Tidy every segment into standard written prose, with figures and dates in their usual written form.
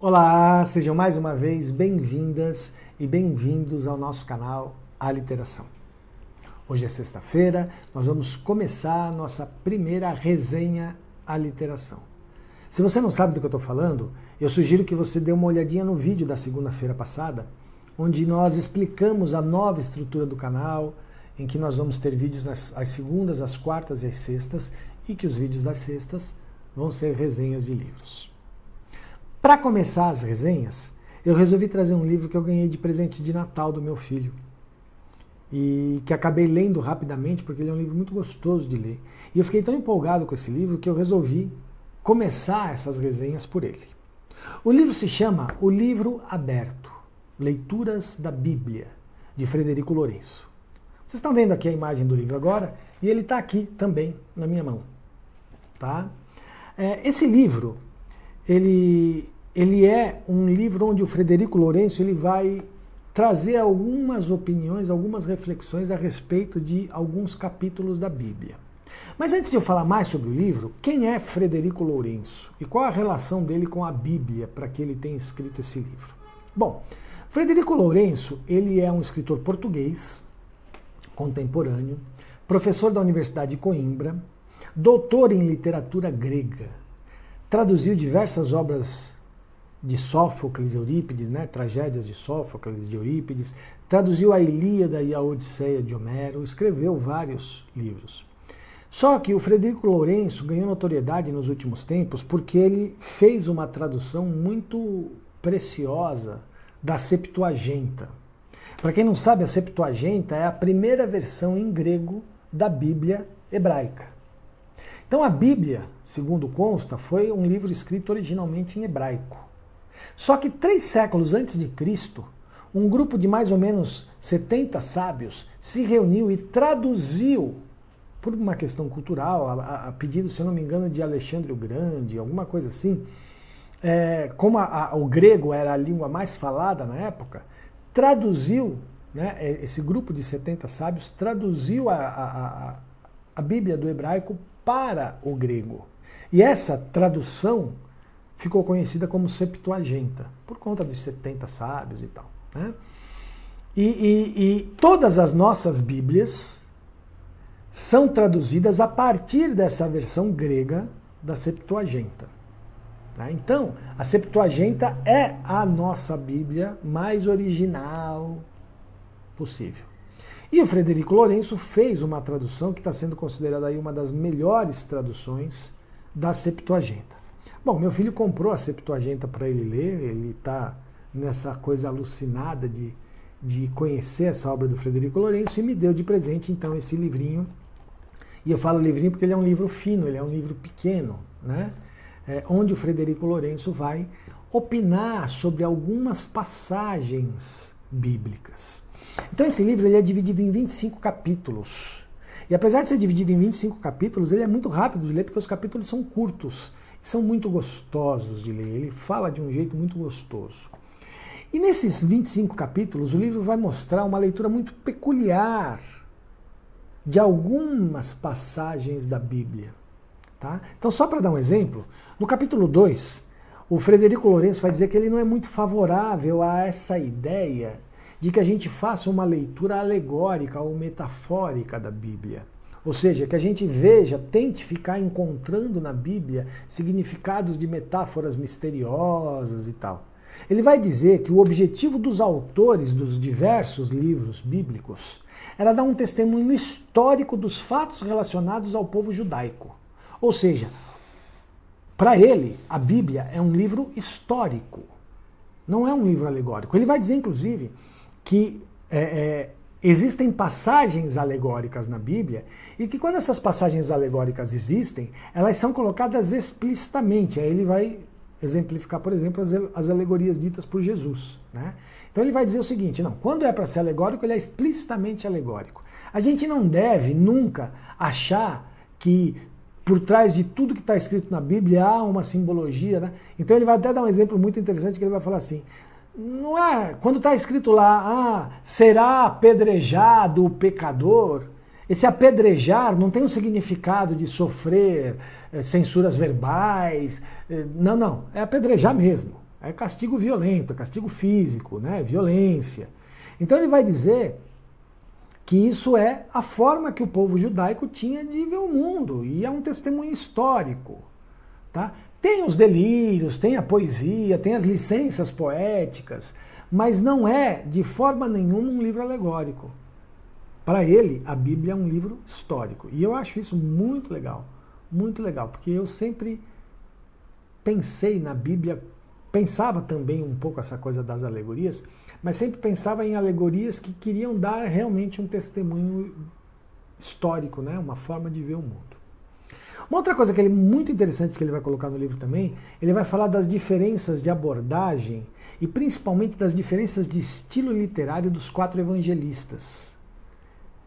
Olá, sejam mais uma vez bem-vindas e bem-vindos ao nosso canal Aliteração. Hoje é sexta-feira, nós vamos começar a nossa primeira resenha Aliteração. Se você não sabe do que eu estou falando, eu sugiro que você dê uma olhadinha no vídeo da segunda-feira passada, onde nós explicamos a nova estrutura do canal, em que nós vamos ter vídeos às segundas, às quartas e às sextas, e que os vídeos das sextas vão ser resenhas de livros. Para começar as resenhas, eu resolvi trazer um livro que eu ganhei de presente de Natal do meu filho e que acabei lendo rapidamente porque ele é um livro muito gostoso de ler. E eu fiquei tão empolgado com esse livro que eu resolvi começar essas resenhas por ele. O livro se chama O Livro Aberto, Leituras da Bíblia, de Frederico Lourenço. Vocês estão vendo aqui a imagem do livro agora e ele está aqui também na minha mão. Tá? Esse livro... Ele é um livro onde o Frederico Lourenço ele vai trazer algumas opiniões, algumas reflexões a respeito de alguns capítulos da Bíblia. Mas antes de eu falar mais sobre o livro, quem é Frederico Lourenço? E qual a relação dele com a Bíblia para que ele tenha escrito esse livro? Bom, Frederico Lourenço ele é um escritor português, contemporâneo, professor da Universidade de Coimbra, doutor em literatura grega. Traduziu diversas obras de Sófocles e Eurípides, tragédias de Sófocles, de Eurípides, traduziu a Ilíada e a Odisseia de Homero, escreveu vários livros. Só que o Frederico Lourenço ganhou notoriedade nos últimos tempos porque ele fez uma tradução muito preciosa da Septuaginta. Para quem não sabe, a Septuaginta é a primeira versão em grego da Bíblia hebraica. Então a Bíblia, segundo consta, foi um livro escrito originalmente em hebraico. Só que 3 séculos antes de Cristo, um grupo de mais ou menos 70 sábios se reuniu e traduziu, por uma questão cultural, a pedido, se eu não me engano, de Alexandre o Grande, alguma coisa assim, como o grego era a língua mais falada na época, traduziu, esse grupo de 70 sábios traduziu a Bíblia do hebraico para o grego. E essa tradução ficou conhecida como Septuaginta, por conta dos 70 sábios e tal. E todas as nossas Bíblias são traduzidas a partir dessa versão grega da Septuaginta. Então, a Septuaginta é a nossa Bíblia mais original possível. E o Frederico Lourenço fez uma tradução que está sendo considerada aí uma das melhores traduções da Septuaginta. Bom, meu filho comprou a Septuaginta para ele ler, ele está nessa coisa alucinada de conhecer essa obra do Frederico Lourenço e me deu de presente então esse livrinho. E eu falo livrinho porque ele é um livro fino, ele é um livro pequeno, onde o Frederico Lourenço vai opinar sobre algumas passagens bíblicas. Então esse livro ele é dividido em 25 capítulos. E apesar de ser dividido em 25 capítulos, ele é muito rápido de ler porque os capítulos são curtos e são muito gostosos de ler. Ele fala de um jeito muito gostoso. E nesses 25 capítulos, o livro vai mostrar uma leitura muito peculiar de algumas passagens da Bíblia. Tá? Então, só para dar um exemplo, no capítulo 2, o Frederico Lourenço vai dizer que ele não é muito favorável a essa ideia de que a gente faça uma leitura alegórica ou metafórica da Bíblia. Ou seja, que a gente veja, tente ficar encontrando na Bíblia significados de metáforas misteriosas e tal. Ele vai dizer que o objetivo dos autores dos diversos livros bíblicos era dar um testemunho histórico dos fatos relacionados ao povo judaico. Ou seja, para ele, a Bíblia é um livro histórico, não é um livro alegórico. Ele vai dizer, inclusive, que existem passagens alegóricas na Bíblia e que quando essas passagens alegóricas existem, elas são colocadas explicitamente. Aí ele vai exemplificar, por exemplo, as alegorias ditas por Jesus. Então ele vai dizer o seguinte, não, quando é para ser alegórico, ele é explicitamente alegórico. A gente não deve nunca achar que por trás de tudo que está escrito na Bíblia há uma simbologia. Então ele vai até dar um exemplo muito interessante que ele vai falar assim, não é, quando está escrito lá, será apedrejado o pecador, esse apedrejar não tem o significado de sofrer censuras verbais, não, é apedrejar mesmo. é castigo violento, é castigo físico, né? Violência. Então ele vai dizer que isso é a forma que o povo judaico tinha de ver o mundo, e é um testemunho histórico. Tá? Tem os delírios, tem a poesia, tem as licenças poéticas, mas não é de forma nenhuma um livro alegórico. Para ele, a Bíblia é um livro histórico. E eu acho isso muito legal, porque eu sempre pensei na Bíblia, pensava também um pouco essa coisa das alegorias, mas sempre pensava em alegorias que queriam dar realmente um testemunho histórico, né? Uma forma de ver o mundo. Uma outra coisa que ele muito interessante que ele vai colocar no livro também, ele vai falar das diferenças de abordagem e principalmente das diferenças de estilo literário dos 4 evangelistas.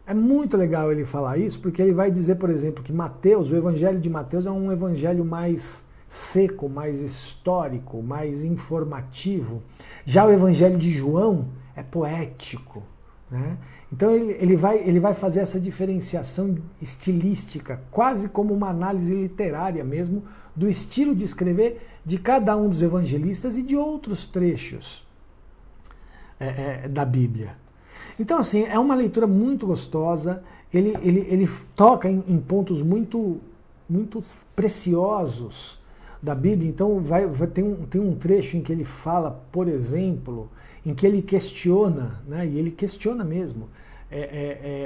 É muito legal ele falar isso, porque ele vai dizer, por exemplo, que Mateus, o evangelho de Mateus é um evangelho mais seco, mais histórico, mais informativo. Já o evangelho de João é poético, né? Então ele vai fazer essa diferenciação estilística, quase como uma análise literária mesmo, do estilo de escrever de cada um dos evangelistas e de outros trechos da Bíblia. Então, assim, é uma leitura muito gostosa, ele toca em pontos muito preciosos da Bíblia. Então, tem um trecho em que ele fala, por exemplo, em que ele questiona, né, e ele questiona mesmo,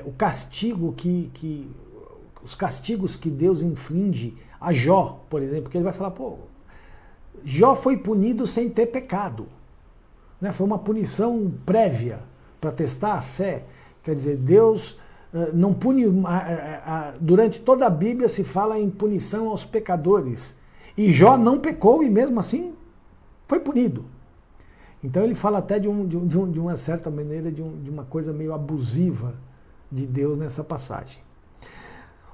o castigo os castigos que Deus inflige a Jó, por exemplo, porque ele vai falar, Jó foi punido sem ter pecado, né, foi uma punição prévia para testar a fé. Quer dizer, Deus não pune, durante toda a Bíblia se fala em punição aos pecadores, e Jó não pecou e mesmo assim foi punido. Então ele fala até de uma certa maneira, de uma coisa meio abusiva de Deus nessa passagem.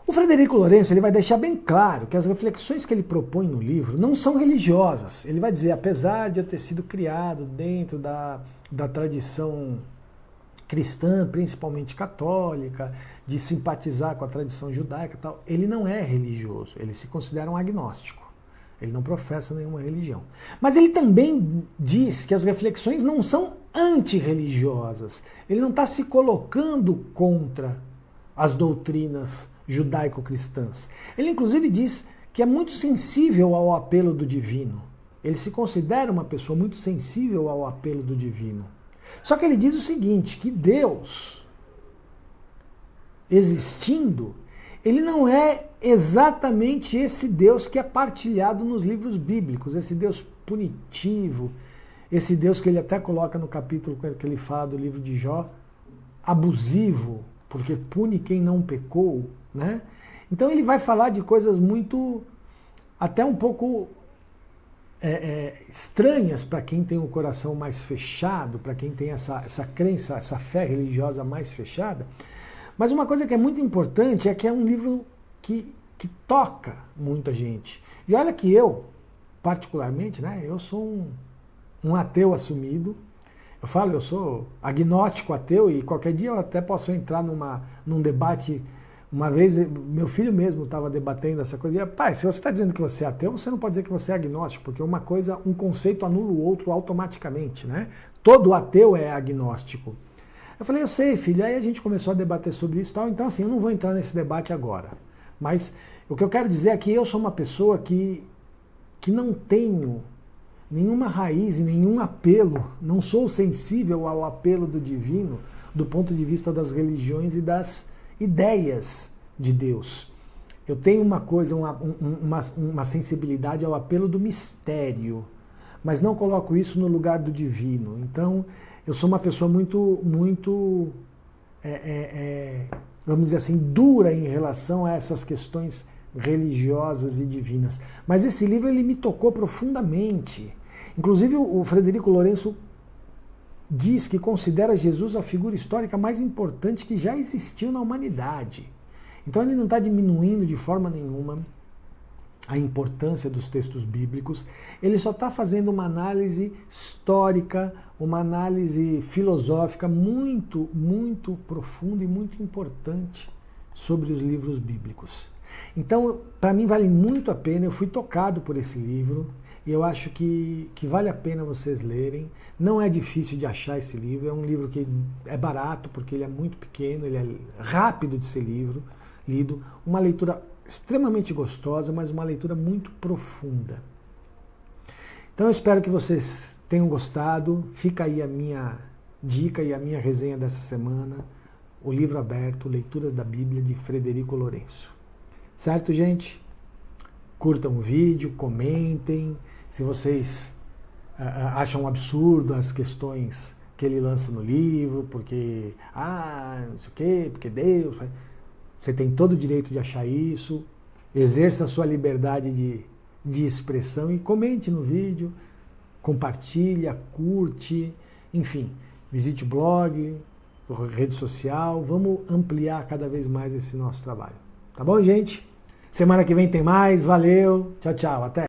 O Frederico Lourenço ele vai deixar bem claro que as reflexões que ele propõe no livro não são religiosas. Ele vai dizer, apesar de eu ter sido criado dentro da tradição cristã, principalmente católica, de simpatizar com a tradição judaica e tal, ele não é religioso, ele se considera um agnóstico. Ele não professa nenhuma religião. Mas ele também diz que as reflexões não são antirreligiosas. Ele não está se colocando contra as doutrinas judaico-cristãs. Ele inclusive diz que é muito sensível ao apelo do divino. Ele se considera uma pessoa muito sensível ao apelo do divino. Só que ele diz o seguinte, que Deus, existindo, ele não é exatamente esse Deus que é partilhado nos livros bíblicos, esse Deus punitivo, esse Deus que ele até coloca no capítulo que ele fala do livro de Jó, abusivo, porque pune quem não pecou, né? Então ele vai falar de coisas muito, até um pouco estranhas para quem tem o coração mais fechado, para quem tem essa crença, essa fé religiosa mais fechada. Mas uma coisa que é muito importante é que é um livro que toca muita gente. E olha que eu, particularmente, né, eu sou um ateu assumido. Eu falo, eu sou agnóstico ateu e qualquer dia eu até posso entrar num debate. Uma vez, meu filho mesmo estava debatendo essa coisa. E, pai, se você está dizendo que você é ateu, você não pode dizer que você é agnóstico, porque um conceito anula o outro automaticamente, né? Todo ateu é agnóstico. Eu falei, eu sei, filho. Aí a gente começou a debater sobre isso e tal. Então, assim, eu não vou entrar nesse debate agora. Mas o que eu quero dizer é que eu sou uma pessoa que não tenho nenhuma raiz e nenhum apelo, não sou sensível ao apelo do divino do ponto de vista das religiões e das ideias de Deus. Eu tenho uma coisa, uma sensibilidade ao apelo do mistério, mas não coloco isso no lugar do divino. Então, eu sou uma pessoa muito vamos dizer assim, dura em relação a essas questões religiosas e divinas. Mas esse livro ele me tocou profundamente. Inclusive o Frederico Lourenço diz que considera Jesus a figura histórica mais importante que já existiu na humanidade. Então ele não está diminuindo de forma nenhuma a importância dos textos bíblicos, ele só está fazendo uma análise histórica, uma análise filosófica muito profunda e muito importante sobre os livros bíblicos. Então, para mim vale muito a pena, eu fui tocado por esse livro, e eu acho que vale a pena vocês lerem. Não é difícil de achar esse livro, é um livro que é barato, porque ele é muito pequeno, ele é rápido de ser lido, uma leitura extremamente gostosa, mas uma leitura muito profunda. Então eu espero que vocês tenham gostado. Fica aí a minha dica e a minha resenha dessa semana, O Livro Aberto, Leituras da Bíblia, de Frederico Lourenço. Certo, gente? Curtam o vídeo, comentem. Se vocês acham um absurdo as questões que ele lança no livro, porque, não sei o quê, porque Deus... Você tem todo o direito de achar isso. Exerça a sua liberdade de expressão e comente no vídeo, compartilha, curte, enfim, visite o blog, rede social, vamos ampliar cada vez mais esse nosso trabalho. Tá bom, gente? Semana que vem tem mais, valeu, tchau, tchau, até!